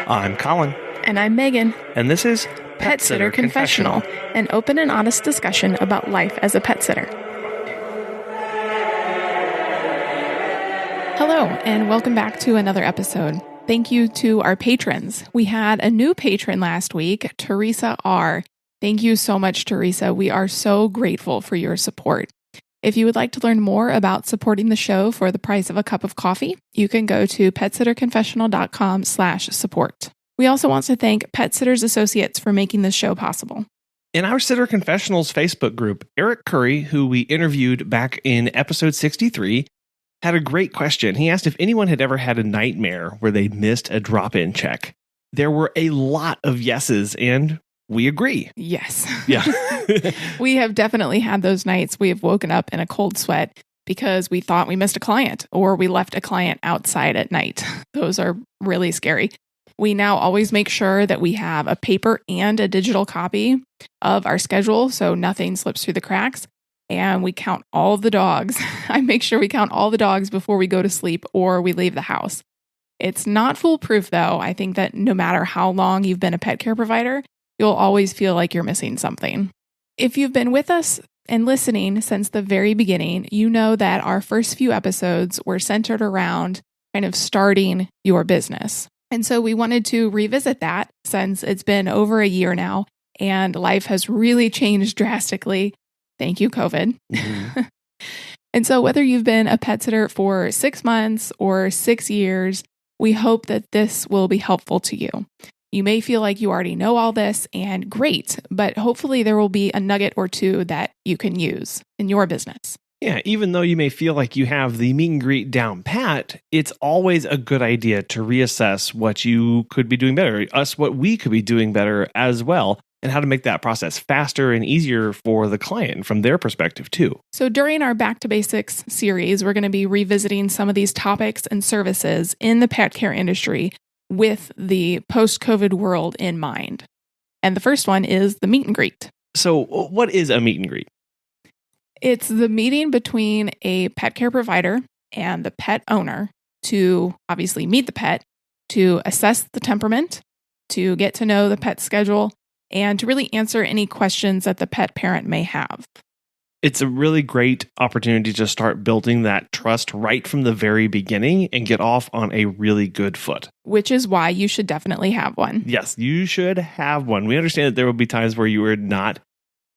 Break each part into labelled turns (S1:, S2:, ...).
S1: I'm Colin.
S2: And I'm Megan.
S1: And this is
S2: Pet Sitter Confessional, an open and honest discussion about life as a pet sitter. Hello, and welcome back to another episode. Thank you to our patrons. We had a new patron last week, Teresa R. Thank you so much, Teresa. We are so grateful for your support. If you would like to learn more about supporting the show for the price of a cup of coffee, you can go to petsitterconfessional.com/support. We also want to thank Pet Sitters Associates for making this show possible.
S1: In our Sitter Confessionals Facebook group, Eric Curry, who we interviewed back in episode 63, had a great question. He asked if anyone had ever had a nightmare where they missed a drop-in check. There were a lot of yeses, and we agree.
S2: Yes.
S1: Yeah.
S2: We have definitely had those nights we have woken up in a cold sweat because we thought we missed a client or we left a client outside at night. Those are really scary. We now always make sure that we have a paper and a digital copy of our schedule so nothing slips through the cracks. And we count all of the dogs. I make sure we count all the dogs before we go to sleep or we leave the house. It's not foolproof, though. I think that no matter how long you've been a pet care provider, you'll always feel like you're missing something. If you've been with us and listening since the very beginning, you know that our first few episodes were centered around kind of starting your business. And so we wanted to revisit that since it's been over a year now and life has really changed drastically. Thank you, COVID. Mm-hmm. And so whether you've been a pet sitter for 6 months or 6 years, we hope that this will be helpful to you. You may feel like you already know all this, and great, but hopefully there will be a nugget or two that you can use in your business.
S1: Yeah, even though you may feel like you have the meet and greet down pat, it's always a good idea to reassess what you could be doing better, what we could be doing better as well, and how to make that process faster and easier for the client from their perspective too.
S2: So during our Back to Basics series, we're going to be revisiting some of these topics and services in the pet care industry with the post-COVID world in mind. And the first one is the meet and greet.
S1: So what is a meet and greet?
S2: It's the meeting between a pet care provider and the pet owner to obviously meet the pet, to assess the temperament, to get to know the pet schedule, and to really answer any questions that the pet parent may have.
S1: It's a really great opportunity to start building that trust right from the very beginning and get off on a really good foot.
S2: Which is why you should definitely have one.
S1: Yes, you should have one. We understand that there will be times where you are not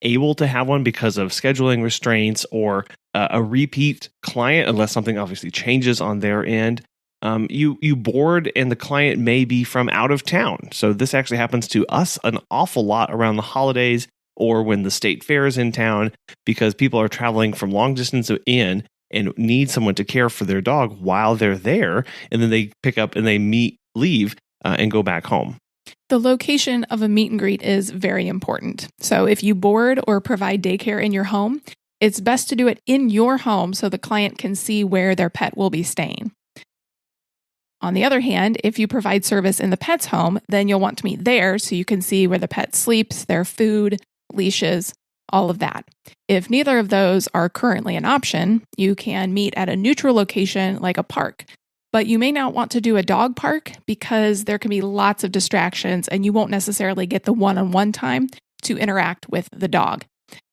S1: able to have one because of scheduling restraints or a repeat client, unless something obviously changes on their end. You board and the client may be from out of town. So this actually happens to us an awful lot around the holidays or when the state fair is in town because people are traveling from long distance in and need someone to care for their dog while they're there. And then they pick up and they leave and go back home.
S2: The location of a meet and greet is very important. So if you board or provide daycare in your home, it's best to do it in your home so the client can see where their pet will be staying. On the other hand, if you provide service in the pet's home, then you'll want to meet there so you can see where the pet sleeps, their food, leashes, all of that. If neither of those are currently an option, you can meet at a neutral location like a park. But you may not want to do a dog park because there can be lots of distractions and you won't necessarily get the one-on-one time to interact with the dog.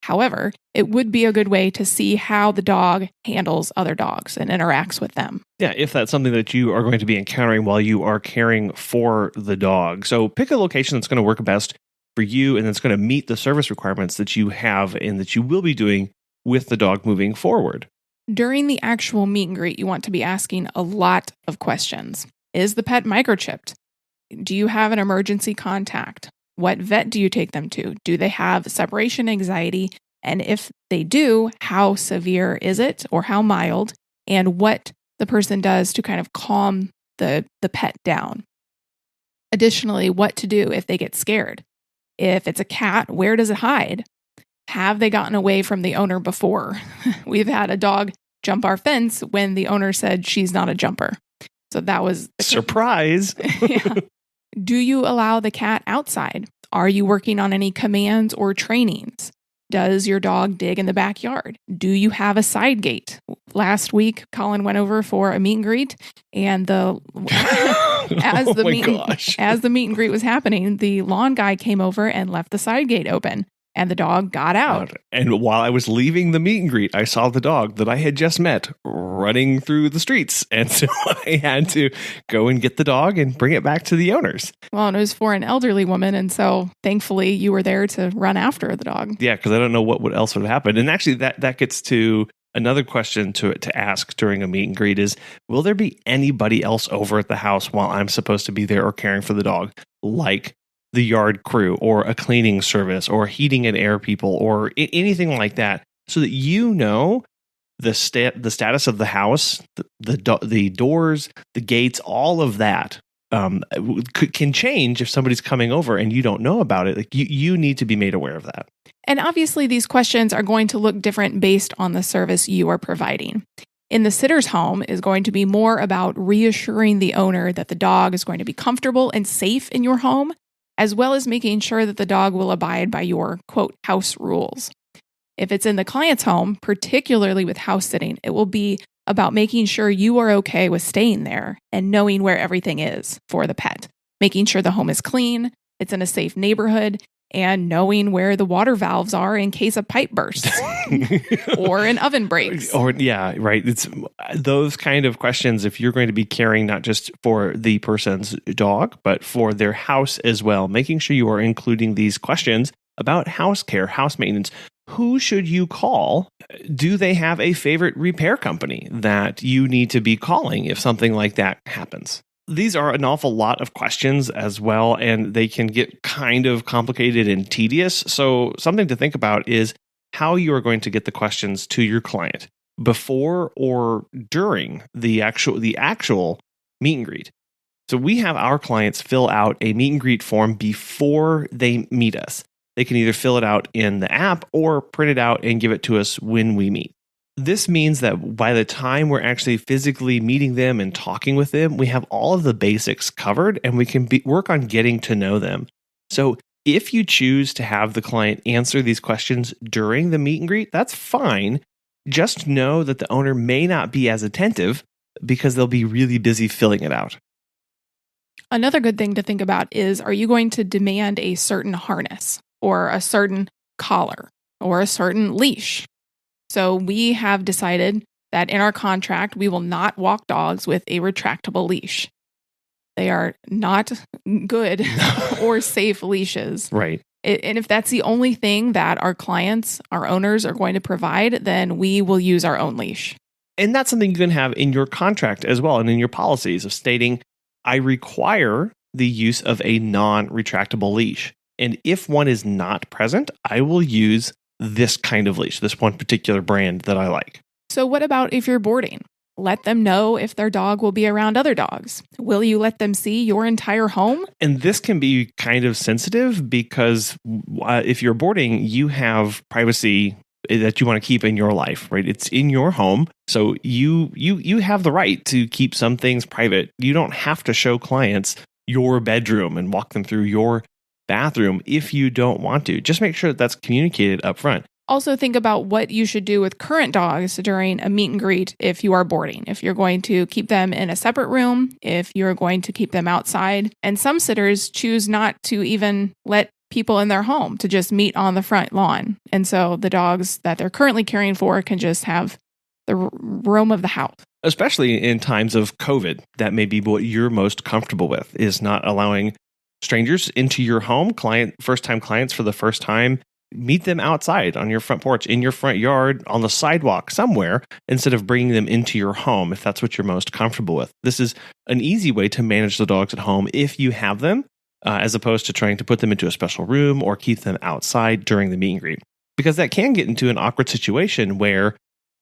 S2: However, it would be a good way to see how the dog handles other dogs and interacts with them.
S1: Yeah, if that's something that you are going to be encountering while you are caring for the dog. So pick a location that's going to work best for you and that's going to meet the service requirements that you have and that you will be doing with the dog moving forward.
S2: During the actual meet and greet, you want to be asking a lot of questions. Is the pet microchipped? Do you have an emergency contact? What vet do you take them to? Do they have separation anxiety? And if they do, how severe is it or how mild? And what the person does to kind of calm the pet down. Additionally, what to do if they get scared. If it's a cat, where does it hide? Have they gotten away from the owner before? We've had a dog jump our fence when the owner said she's not a jumper. So that was...
S1: Surprise!
S2: Yeah. Do you allow the cat outside? Are you working on any commands or trainings? Does your dog dig in the backyard? Do you have a side gate? Last week, Colin went over for a meet and greet, and as the meet and greet was happening, the lawn guy came over and left the side gate open, and the dog got out.
S1: And while I was leaving the meet and greet, I saw the dog that I had just met running through the streets. And so I had to go and get the dog and bring it back to the owners.
S2: Well, and it was for an elderly woman. And so thankfully you were there to run after the dog.
S1: Yeah, because I don't know what else would have happened. And actually that gets to another question to ask during a meet and greet is, will there be anybody else over at the house while I'm supposed to be there or caring for the dog? Like the yard crew or a cleaning service or heating and air people or anything like that, so that you know the status of the house, the doors, the gates, all of that can change if somebody's coming over and you don't know about it. Like you need to be made aware of that.
S2: And obviously these questions are going to look different based on the service you are providing. In the sitter's home is going to be more about reassuring the owner that the dog is going to be comfortable and safe in your home, as well as making sure that the dog will abide by your, quote, house rules. If it's in the client's home, particularly with house sitting, it will be about making sure you are okay with staying there and knowing where everything is for the pet, making sure the home is clean, it's in a safe neighborhood, and knowing where the water valves are in case a pipe bursts or an oven breaks.
S1: It's those kind of questions. If you're going to be caring not just for the person's dog, but for their house as well, making sure you are including these questions about house care, house maintenance. Who should you call? Do they have a favorite repair company that you need to be calling if something like that happens? These are an awful lot of questions as well, and they can get kind of complicated and tedious. So something to think about is how you are going to get the questions to your client before or during the actual meet and greet. So we have our clients fill out a meet and greet form before they meet us. They can either fill it out in the app or print it out and give it to us when we meet. This means that by the time we're actually physically meeting them and talking with them, we have all of the basics covered and we can work on getting to know them. So if you choose to have the client answer these questions during the meet and greet, that's fine. Just know that the owner may not be as attentive because they'll be really busy filling it out.
S2: Another good thing to think about is, are you going to demand a certain harness or a certain collar or a certain leash? So we have decided that in our contract, we will not walk dogs with a retractable leash. They are not good or safe leashes.
S1: Right.
S2: And if that's the only thing that our clients, our owners are going to provide, then we will use our own leash.
S1: And that's something you can have in your contract as well and in your policies of stating, I require the use of a non-retractable leash. And if one is not present, I will use this kind of leash, this one particular brand that I like.
S2: So what about if you're boarding? Let them know if their dog will be around other dogs. Will you let them see your entire home?
S1: And this can be kind of sensitive because if you're boarding, you have privacy that you want to keep in your life, right? It's in your home. So you have the right to keep some things private. You don't have to show clients your bedroom and walk them through your bathroom if you don't want to. Just make sure that that's communicated up front.
S2: Also think about what you should do with current dogs during a meet and greet if you are boarding. If you're going to keep them in a separate room, if you're going to keep them outside. And some sitters choose not to even let people in their home to just meet on the front lawn. And so the dogs that they're currently caring for can just have the roam of the house.
S1: Especially in times of COVID, that may be what you're most comfortable with, is not allowing strangers into your home, first-time clients for the first time. Meet them outside on your front porch, in your front yard, on the sidewalk, somewhere, instead of bringing them into your home if that's what you're most comfortable with. This is an easy way to manage the dogs at home if you have them, as opposed to trying to put them into a special room or keep them outside during the meet and greet. Because that can get into an awkward situation where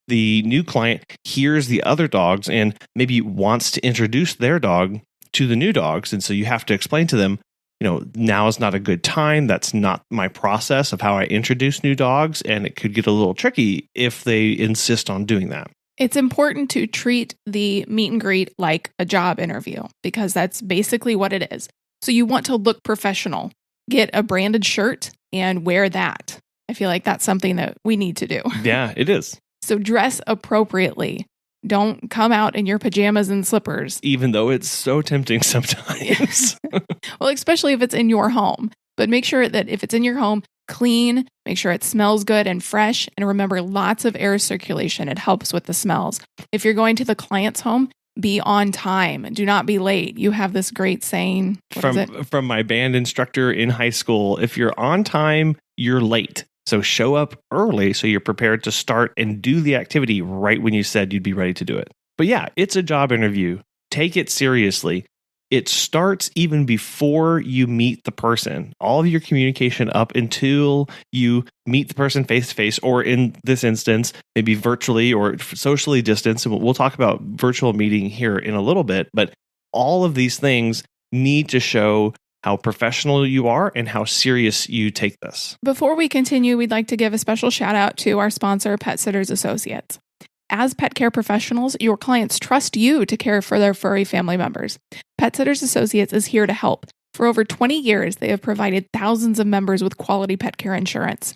S1: the new client hears the other dogs and maybe wants to introduce their dog to the new dogs. And so you have to explain to them, now is not a good time. That's not my process of how I introduce new dogs. And it could get a little tricky if they insist on doing that.
S2: It's important to treat the meet and greet like a job interview because that's basically what it is. So you want to look professional. Get a branded shirt and wear that. I feel like that's something that we need to do.
S1: Yeah, it is.
S2: So dress appropriately. Don't come out in your pajamas and slippers.
S1: Even though it's so tempting sometimes.
S2: Well, especially if it's in your home. But make sure that if it's in your home, clean, make sure it smells good and fresh. And remember, lots of air circulation. It helps with the smells. If you're going to the client's home, be on time. Do not be late. You have this great saying.
S1: From my band instructor in high school, if you're on time, you're late. So show up early so you're prepared to start and do the activity right when you said you'd be ready to do it. But yeah, it's a job interview. Take it seriously. It starts even before you meet the person. All of your communication up until you meet the person face to face, or in this instance, maybe virtually or socially distanced. And we'll talk about virtual meeting here in a little bit. But all of these things need to show how professional you are and how serious you take this.
S2: Before we continue, we'd like to give a special shout out to our sponsor, Pet Sitters Associates. As pet care professionals, your clients trust you to care for their furry family members. Pet Sitters Associates is here to help. For over 20 years, they have provided thousands of members with quality pet care insurance.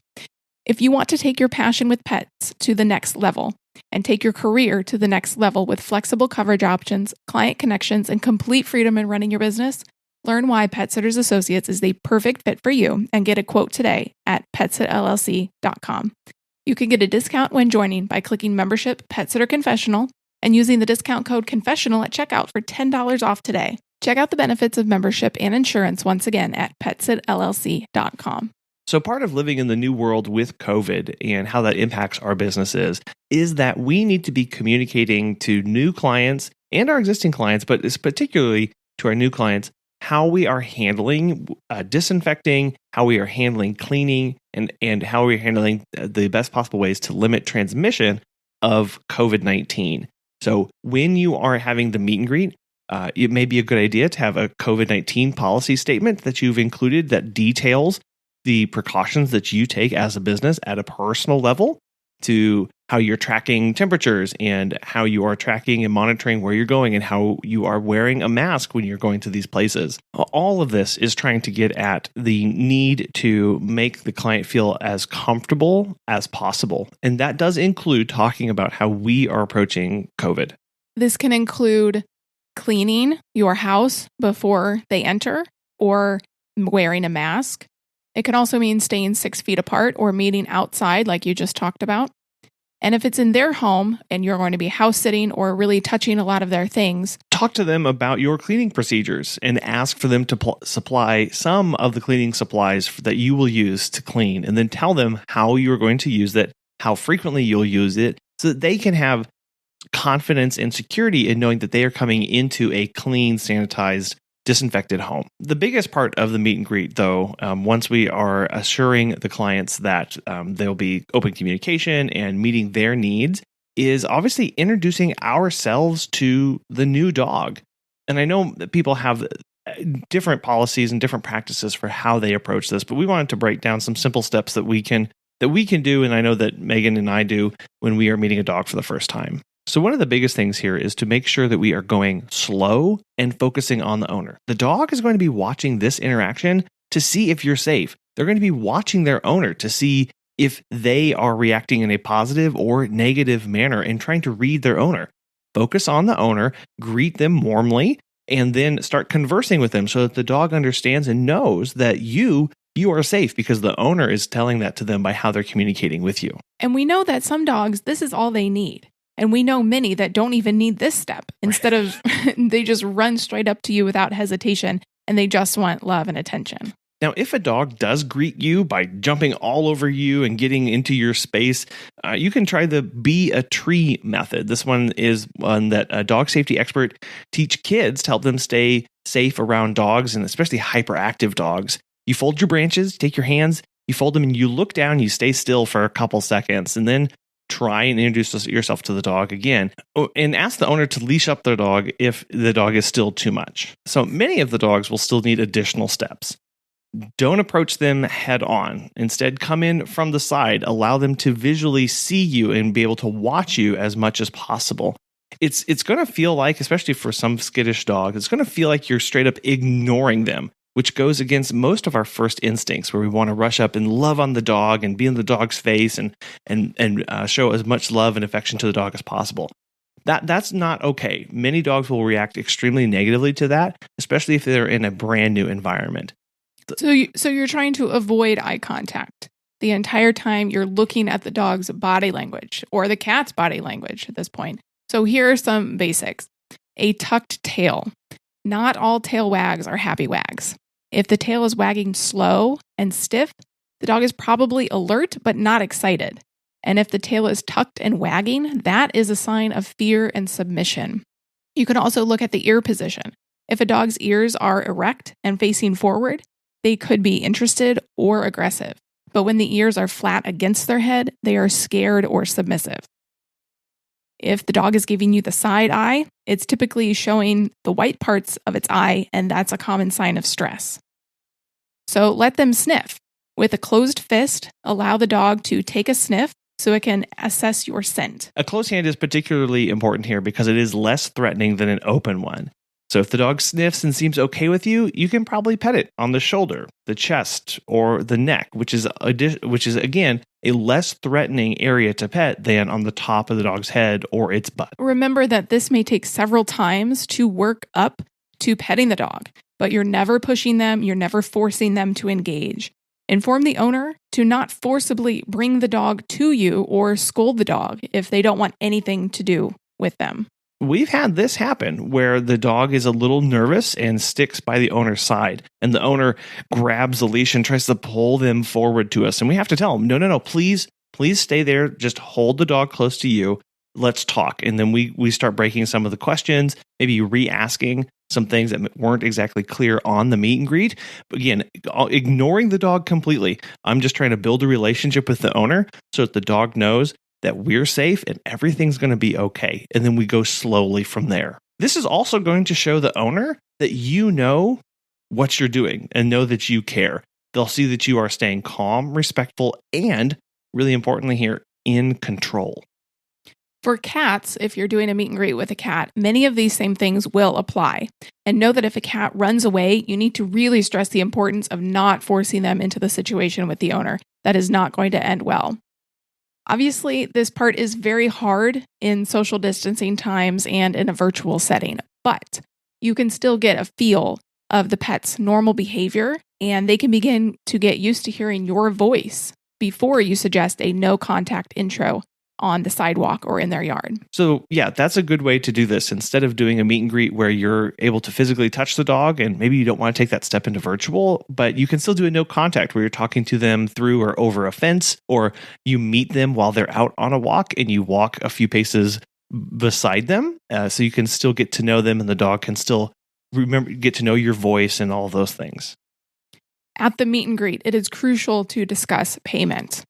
S2: If you want to take your passion with pets to the next level and take your career to the next level with flexible coverage options, client connections, and complete freedom in running your business, learn why Pet Sitters Associates is the perfect fit for you and get a quote today at PetSitLLC.com. You can get a discount when joining by clicking Membership Pet Sitter Confessional and using the discount code Confessional at checkout for $10 off today. Check out the benefits of membership and insurance once again at PetSitLLC.com.
S1: So part of living in the new world with COVID and how that impacts our businesses is that we need to be communicating to new clients and our existing clients, but it's particularly to our new clients, how we are handling disinfecting, how we are handling cleaning, and how we're handling the best possible ways to limit transmission of COVID-19. So when you are having the meet and greet, it may be a good idea to have a COVID-19 policy statement that you've included that details the precautions that you take as a business at a personal level, to how you're tracking temperatures and how you are tracking and monitoring where you're going and how you are wearing a mask when you're going to these places. All of this is trying to get at the need to make the client feel as comfortable as possible. And that does include talking about how we are approaching COVID.
S2: This can include cleaning your house before they enter or wearing a mask. It can also mean staying 6 feet apart or meeting outside like you just talked about. And if it's in their home and you're going to be house sitting or really touching a lot of their things,
S1: talk to them about your cleaning procedures and ask for them to supply some of the cleaning supplies that you will use to clean, and then tell them how you're going to use it, how frequently you'll use it, so that they can have confidence and security in knowing that they are coming into a clean, sanitized, disinfected home. The biggest part of the meet and greet, though, once we are assuring the clients that there'll be open communication and meeting their needs, is obviously introducing ourselves to the new dog. And I know that people have different policies and different practices for how they approach this, but we wanted to break down some simple steps that we can do, and I know that Megan and I do when we are meeting a dog for the first time. So one of the biggest things here is to make sure that we are going slow and focusing on the owner. The dog is going to be watching this interaction to see if you're safe. They're going to be watching their owner to see if they are reacting in a positive or negative manner and trying to read their owner. Focus on the owner, greet them warmly, and then start conversing with them so that the dog understands and knows that you are safe, because the owner is telling that to them by how they're communicating with you.
S2: And we know that some dogs, this is all they need. And we know many that don't even need this step. Instead of, they just run straight up to you without hesitation, and they just want love and attention.
S1: Now, if a dog does greet you by jumping all over you and getting into your space, you can try the be a tree method. This one is one that a dog safety expert teach kids to help them stay safe around dogs, and especially hyperactive dogs. You fold your branches, take your hands, you fold them, and you look down, you stay still for a couple seconds, and then try and introduce yourself to the dog again, and ask the owner to leash up their dog if the dog is still too much. So many of the dogs will still need additional steps. Don't approach them head on. Instead, come in from the side. Allow them to visually see you and be able to watch you as much as possible. It's going to feel like, especially for some skittish dogs, it's going to feel like you're straight up ignoring them which goes against most of our first instincts, where we want to rush up and love on the dog and be in the dog's face and show as much love and affection to the dog as possible. That's not okay. Many dogs will react extremely negatively to that, especially if they're in a brand new environment.
S2: So you're trying to avoid eye contact the entire time. You're looking at the dog's body language or the cat's body language at this point. So here are some basics. A tucked tail. Not all tail wags are happy wags. If the tail is wagging slow and stiff, the dog is probably alert but not excited. And if the tail is tucked and wagging, that is a sign of fear and submission. You can also look at the ear position. If a dog's ears are erect and facing forward, they could be interested or aggressive. But when the ears are flat against their head, they are scared or submissive. If the dog is giving you the side eye, it's typically showing the white parts of its eye, and that's a common sign of stress. So let them sniff. With a closed fist, allow the dog to take a sniff so it can assess your scent.
S1: A closed hand is particularly important here because it is less threatening than an open one. So if the dog sniffs and seems okay with you, you can probably pet it on the shoulder, the chest, or the neck, which is again a less threatening area to pet than on the top of the dog's head or its butt.
S2: Remember that this may take several times to work up to petting the dog, but you're never pushing them, you're never forcing them to engage. Inform the owner to not forcibly bring the dog to you or scold the dog if they don't want anything to do with them.
S1: We've had this happen where the dog is a little nervous and sticks by the owner's side, and the owner grabs the leash and tries to pull them forward to us. And we have to tell them, no, please stay there. Just hold the dog close to you. Let's talk. And then we start breaking some of the questions, maybe re-asking some things that weren't exactly clear on the meet and greet. But again, ignoring the dog completely. I'm just trying to build a relationship with the owner so that the dog knows that we're safe and everything's going to be okay. And then we go slowly from there. This is also going to show the owner that you know what you're doing and know that you care. They'll see that you are staying calm, respectful, and really importantly here, in control.
S2: For cats, if you're doing a meet and greet with a cat, many of these same things will apply. And know that if a cat runs away, you need to really stress the importance of not forcing them into the situation with the owner. That is not going to end well. Obviously, this part is very hard in social distancing times and in a virtual setting, but you can still get a feel of the pet's normal behavior, and they can begin to get used to hearing your voice before you suggest a no contact intro on the sidewalk or in their yard.
S1: So yeah, that's a good way to do this. Instead of doing a meet and greet where you're able to physically touch the dog, and maybe you don't want to take that step into virtual, but you can still do a no contact where you're talking to them through or over a fence, or you meet them while they're out on a walk and you walk a few paces beside them. So you can still get to know them and the dog can still get to know your voice and all those things.
S2: At the meet and greet, it is crucial to discuss payment.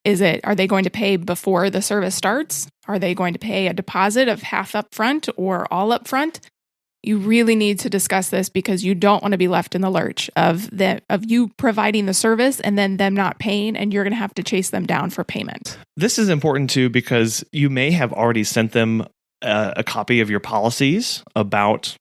S2: Are they going to pay before the service starts? Are they going to pay a deposit of half up front or all up front? You really need to discuss this because you don't want to be left in the lurch of you providing the service and then them not paying, and you're going to have to chase them down for payment.
S1: This is important too because you may have already sent them a copy of your policies about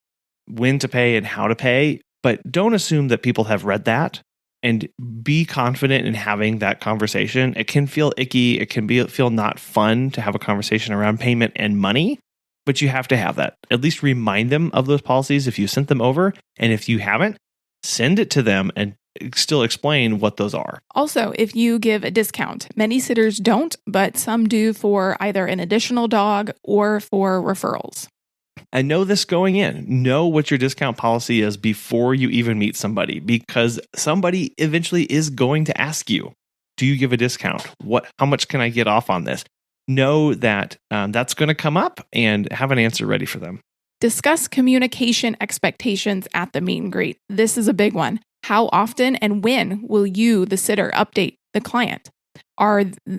S1: when to pay and how to pay, but don't assume that people have read that. And be confident in having that conversation. It can feel icky. It can feel not fun to have a conversation around payment and money, but you have to have that. At least remind them of those policies if you sent them over. And if you haven't, send it to them and still explain what those are.
S2: Also, if you give a discount, many sitters don't, but some do for either an additional dog or for referrals.
S1: And know this going in. Know what your discount policy is before you even meet somebody, because somebody eventually is going to ask you, do you give a discount? How much can I get off on this? Know that that's going to come up and have an answer ready for them.
S2: Discuss communication expectations at the meet and greet. This is a big one. How often and when will you, the sitter, update the client?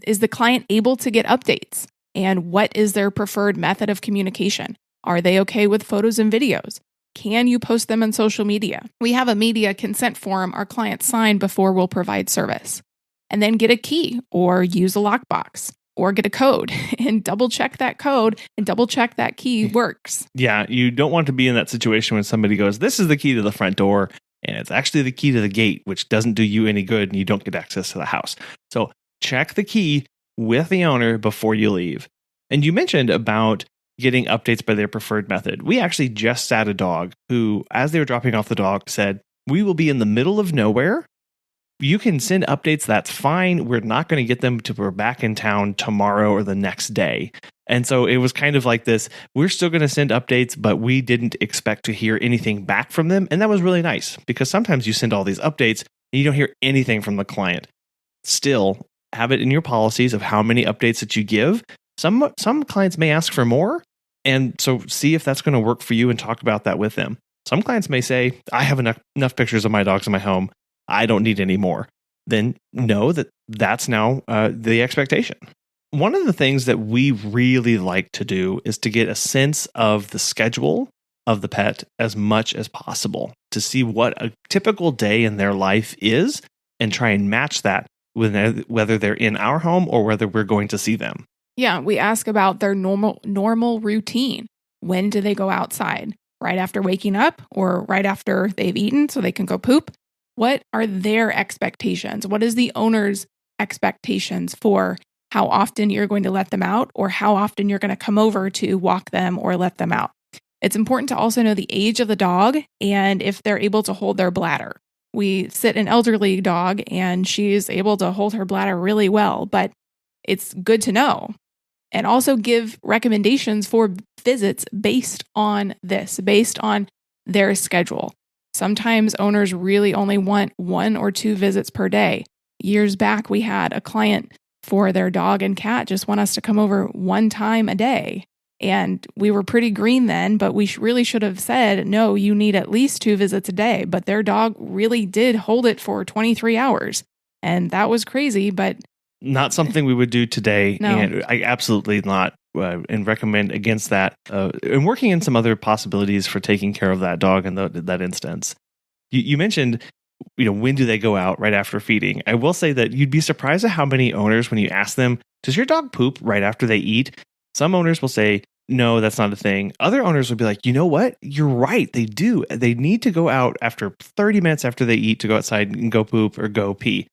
S2: Is the client able to get updates? And what is their preferred method of communication? Are they okay with photos and videos? Can you post them on social media? We have a media consent form our clients sign before we'll provide service. And then get a key or use a lockbox or get a code and double check that code and double check that key works.
S1: Yeah, you don't want to be in that situation when somebody goes, this is the key to the front door. and it's actually the key to the gate, which doesn't do you any good and you don't get access to the house. So check the key with the owner before you leave. And you mentioned about getting updates by their preferred method. We actually just sat a dog who, as they were dropping off the dog, said, "We will be in the middle of nowhere. You can send updates, that's fine. We're not going to get them till we're back in town tomorrow or the next day." And so it was kind of like this, we're still going to send updates, but we didn't expect to hear anything back from them. And that was really nice, because sometimes you send all these updates and you don't hear anything from the client. Still, have it in your policies of how many updates that you give. Some clients may ask for more. And so see if that's going to work for you and talk about that with them. Some clients may say, "I have enough pictures of my dogs in my home. I don't need any more." Then know that that's now the expectation. One of the things that we really like to do is to get a sense of the schedule of the pet as much as possible to see what a typical day in their life is and try and match that with whether they're in our home or whether we're going to see them.
S2: Yeah, we ask about their normal routine. When do they go outside? Right after waking up or right after they've eaten so they can go poop? What are their expectations? What is the owner's expectations for how often you're going to let them out or how often you're going to come over to walk them or let them out? It's important to also know the age of the dog and if they're able to hold their bladder. We sit an elderly dog and she's able to hold her bladder really well, but it's good to know. And also give recommendations for visits based on this, based on their schedule. Sometimes owners really only want 1 or 2 visits per day. Years back, we had a client for their dog and cat just want us to come over 1 time a day. And we were pretty green then, but we really should have said, no, you need at least 2 visits a day. But their dog really did hold it for 23 hours. And that was crazy, but
S1: not something we would do today.
S2: No.
S1: And I absolutely not and recommend against that. And working in some other possibilities for taking care of that dog in that instance. You mentioned, when do they go out right after feeding? I will say that you'd be surprised at how many owners, when you ask them, "Does your dog poop right after they eat?" Some owners will say, "No, that's not a thing." Other owners will be like, "You know what? You're right. They do. They need to go out after 30 minutes after they eat to go outside and go poop or go pee."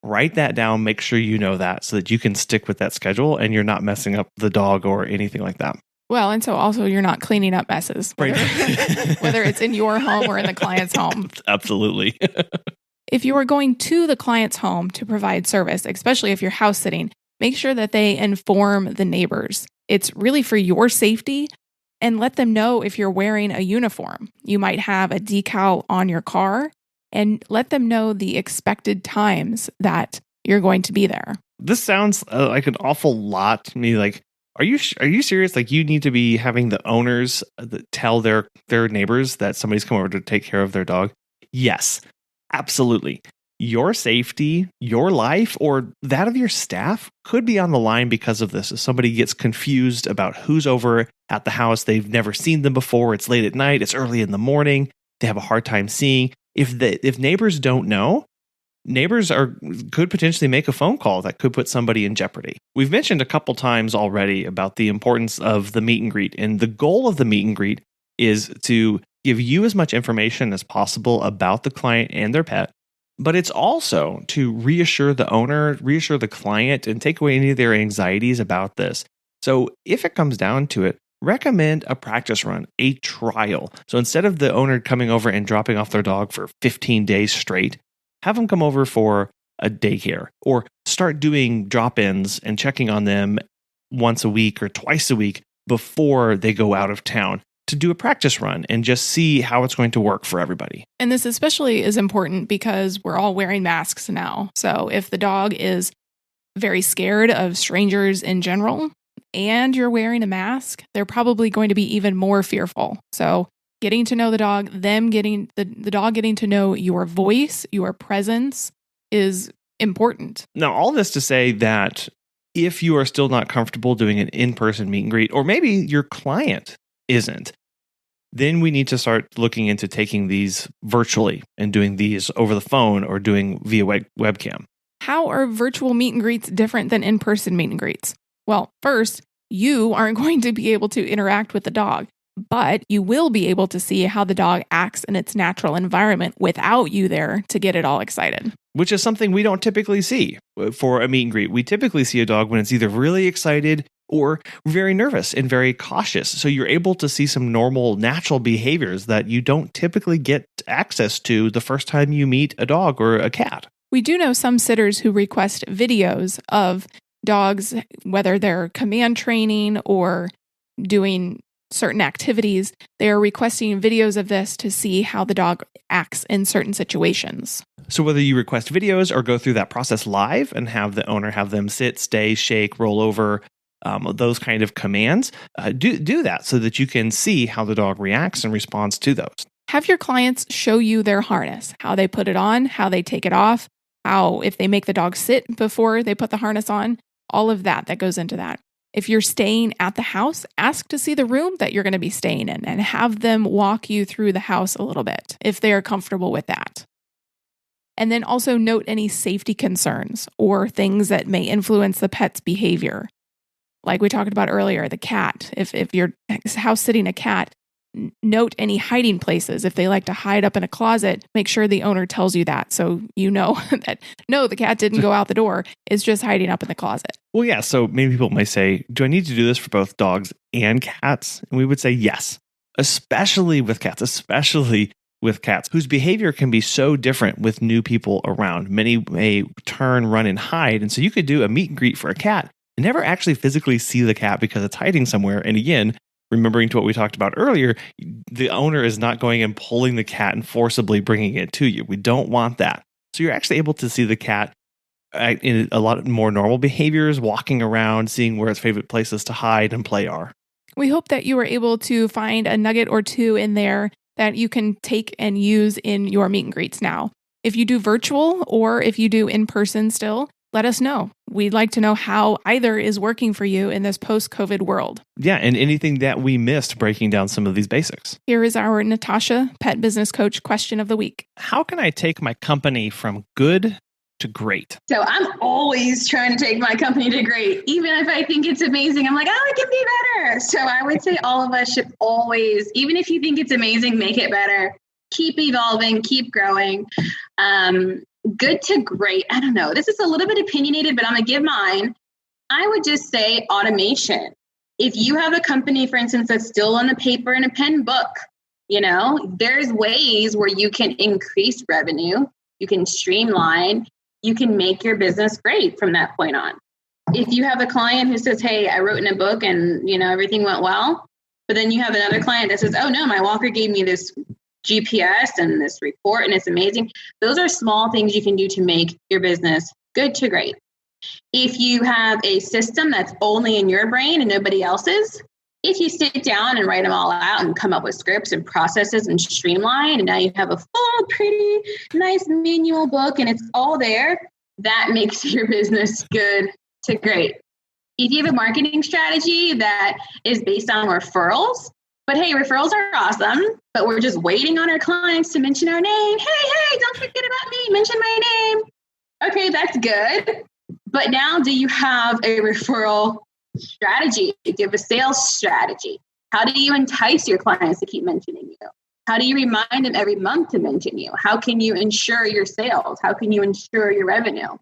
S1: Write that down. Make sure you know that so that you can stick with that schedule and you're not messing up the dog or anything like that.
S2: Well, and so also you're not cleaning up messes,
S1: Right.
S2: whether it's in your home or in the client's home.
S1: Absolutely.
S2: If you are going to the client's home to provide service, especially if you're house sitting, make sure that they inform the neighbors. It's really for your safety, and let them know if you're wearing a uniform. You might have a decal on your car, and let them know the expected times that you're going to be there.
S1: This sounds like an awful lot to me. Like, are you serious? Like, you need to be having the owners tell their neighbors that somebody's come over to take care of their dog? Yes, absolutely. Your safety, your life, or that of your staff could be on the line because of this. If somebody gets confused about who's over at the house, they've never seen them before, it's late at night, it's early in the morning, they have a hard time seeing. If neighbors don't know, neighbors could potentially make a phone call that could put somebody in jeopardy. We've mentioned a couple times already about the importance of the meet and greet, and the goal of the meet and greet is to give you as much information as possible about the client and their pet, but it's also to reassure the owner, reassure the client, and take away any of their anxieties about this. So if it comes down to it, recommend a practice run, a trial. So instead of the owner coming over and dropping off their dog for 15 days straight, have them come over for a daycare or start doing drop-ins and checking on them once a week or twice a week before they go out of town to do a practice run and just see how it's going to work for everybody.
S2: And this especially is important because we're all wearing masks now. So if the dog is very scared of strangers in general, and you're wearing a mask, they're probably going to be even more fearful. So getting to know the dog, them getting the dog getting to know your voice, your presence is important.
S1: Now, all this to say that if you are still not comfortable doing an in-person meet and greet, or maybe your client isn't, then we need to start looking into taking these virtually and doing these over the phone or doing via webcam.
S2: How are virtual meet and greets different than in-person meet and greets? Well, first, you aren't going to be able to interact with the dog. but you will be able to see how the dog acts in its natural environment without you there to get it all excited.
S1: Which is something we don't typically see for a meet and greet. We typically see a dog when it's either really excited or very nervous and very cautious. So you're able to see some normal, natural behaviors that you don't typically get access to the first time you meet a dog or a cat.
S2: We do know some sitters who request videos of dogs, whether they're command training or doing certain activities. They're requesting videos of this to see how the dog acts in certain situations.
S1: So whether you request videos or go through that process live and have the owner have them sit, stay, shake, roll over, those kind of commands, do that so that you can see how the dog reacts and responds to those.
S2: Have your clients show you their harness, how they put it on, how they take it off, how if they make the dog sit before they put the harness on, all of that goes into that. If you're staying at the house, ask to see the room that you're going to be staying in and have them walk you through the house a little bit if they are comfortable with that. And then also note any safety concerns or things that may influence the pet's behavior. Like we talked about earlier, the cat. If you're house sitting a cat, note any hiding places. If they like to hide up in a closet, make sure the owner tells you that so you know that, no, the cat didn't go out the door. It's just hiding up in the closet.
S1: Well, yeah. So maybe people might say, do I need to do this for both dogs and cats? And we would say yes, especially with cats whose behavior can be so different with new people around. Many may turn, run, and hide. And so you could do a meet and greet for a cat and never actually physically see the cat because it's hiding somewhere. And again, remembering to what we talked about earlier, the owner is not going and pulling the cat and forcibly bringing it to you. We don't want that. So you're actually able to see the cat in a lot more normal behaviors, walking around, seeing where its favorite places to hide and play are.
S2: We hope that you were able to find a nugget or two in there that you can take and use in your meet and greets now. If you do virtual or if you do in person still, let us know. We'd like to know how either is working for you in this post-COVID world.
S1: Yeah, and anything that we missed breaking down some of these basics.
S2: Here is our Natasha Pet Business Coach question of the week.
S1: How can I take my company from good to great?
S3: So I'm always trying to take my company to great. Even if I think it's amazing, I'm like, oh, it can be better. So I would say all of us should always, even if you think it's amazing, make it better. Keep evolving, keep growing. Good to great. I don't know. This is a little bit opinionated, but I'm going to give mine. I would just say automation. If you have a company, for instance, that's still on the paper and a pen book, there's ways where you can increase revenue. You can streamline. You can make your business great from that point on. If you have a client who says, hey, I wrote in a book and, everything went well, but then you have another client that says, oh no, my walker gave me this GPS and this report and it's amazing. Those are small things you can do to make your business good to great. If you have a system that's only in your brain and nobody else's, if you sit down and write them all out and come up with scripts and processes and streamline, and now you have a full, pretty, nice manual book and it's all there, that makes your business good to great. If you have a marketing strategy that is based on referrals, but hey, referrals are awesome, but we're just waiting on our clients to mention our name. Hey, don't forget about me. Mention my name. Okay, that's good. But now do you have a referral strategy? Do you have a sales strategy? How do you entice your clients to keep mentioning you? How do you remind them every month to mention you? How can you ensure your sales? How can you ensure your revenue?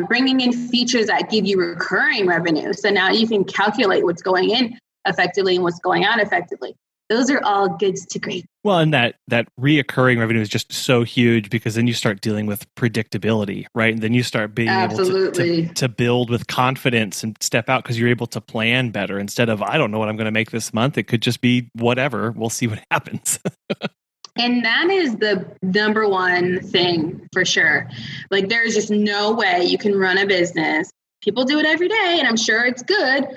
S3: Bringing in features that give you recurring revenue. So now you can calculate what's going in effectively and what's going out effectively. Those are all goods to great.
S1: Well, and that reoccurring revenue is just so huge because then you start dealing with predictability, right? And then you start being able to build with confidence and step out because you're able to plan better instead of, I don't know what I'm going to make this month. It could just be whatever. We'll see what happens.
S3: And that is the number one thing for sure. Like there's just no way you can run a business. People do it every day and I'm sure it's good,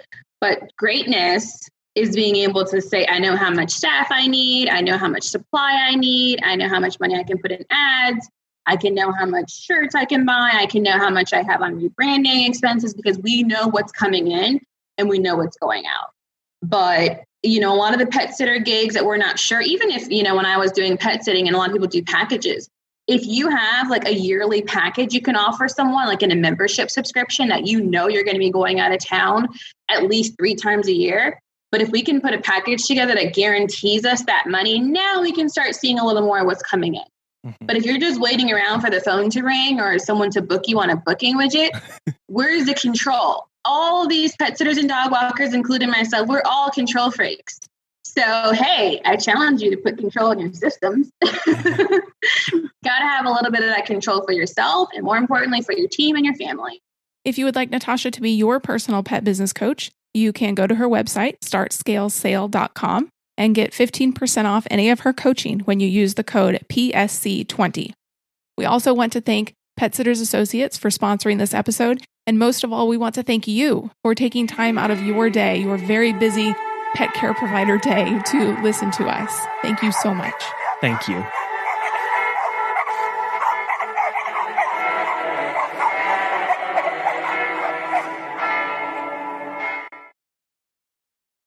S3: but greatness is being able to say, I know how much staff I need. I know how much supply I need. I know how much money I can put in ads. I can know how much shirts I can buy. I can know how much I have on rebranding expenses because we know what's coming in and we know what's going out. But, a lot of the pet sitter gigs that we're not sure, even if, when I was doing pet sitting and a lot of people do packages, if you have like a yearly package you can offer someone like in a membership subscription that you're going to be going out of town at least 3 times a year, But if we can put a package together that guarantees us that money, now we can start seeing a little more of what's coming in. But if you're just waiting around for the phone to ring or someone to book you on a booking widget, where's the control? All these pet sitters and dog walkers, including myself, we're all control freaks. So, hey, I challenge you to put control in your systems. Got to have a little bit of that control for yourself and, more importantly, for your team and your family.
S2: If you would like Natasha to be your personal pet business coach, you can go to her website, startscalesale.com, and get 15% off any of her coaching when you use the code PSC20. We also want to thank Pet Sitters Associates for sponsoring this episode. And most of all, we want to thank you for taking time out of your day, your very busy pet care provider day, to listen to us. Thank you so much.
S1: Thank you.